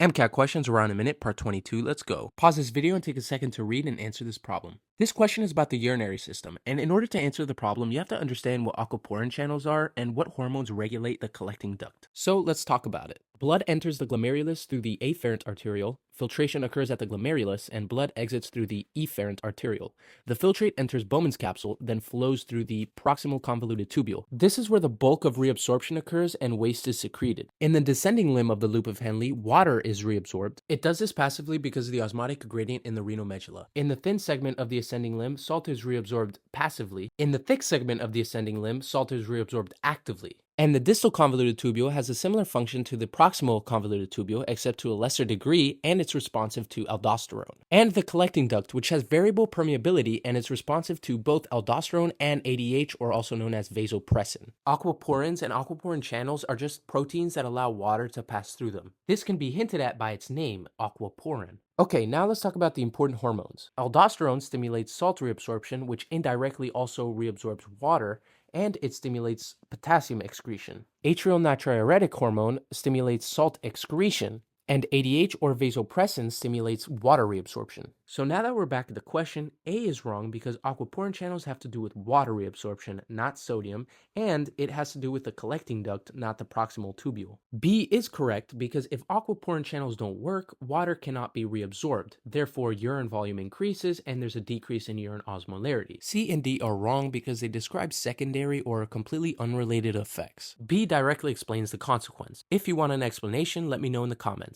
MCAT questions around a minute, part 22. Let's go. Pause this video and take a second to read and answer this problem. This question is about the urinary system, and in order to answer the problem, you have to understand what aquaporin channels are and what hormones regulate the collecting duct. So let's talk about it. Blood enters the glomerulus through the afferent arteriole, filtration occurs at the glomerulus, and blood exits through the efferent arteriole. The filtrate enters Bowman's capsule, then flows through the proximal convoluted tubule. This is where the bulk of reabsorption occurs and waste is secreted. In the descending limb of the loop of Henle, water is reabsorbed. It does this passively because of the osmotic gradient in the renal medulla. In the thin segment of the ascending limb, salt is reabsorbed passively. In the thick segment of the ascending limb, salt is reabsorbed actively. And the distal convoluted tubule has a similar function to the proximal convoluted tubule, except to a lesser degree, and it's responsive to aldosterone. And the collecting duct, which has variable permeability and is responsive to both aldosterone and ADH, or also known as vasopressin. Aquaporins and aquaporin channels are just proteins that allow water to pass through them. This can be hinted at by its name, aquaporin. Okay, now let's talk about the important hormones. Aldosterone stimulates salt reabsorption, which indirectly also reabsorbs water, and it stimulates potassium excretion. Atrial natriuretic hormone stimulates salt excretion, and ADH or vasopressin stimulates water reabsorption. So now that we're back to the question, A is wrong because aquaporin channels have to do with water reabsorption, not sodium, and it has to do with the collecting duct, not the proximal tubule. B is correct because if aquaporin channels don't work, water cannot be reabsorbed. Therefore, urine volume increases and there's a decrease in urine osmolarity. C and D are wrong because they describe secondary or completely unrelated effects. B directly explains the consequence. If you want an explanation, let me know in the comments.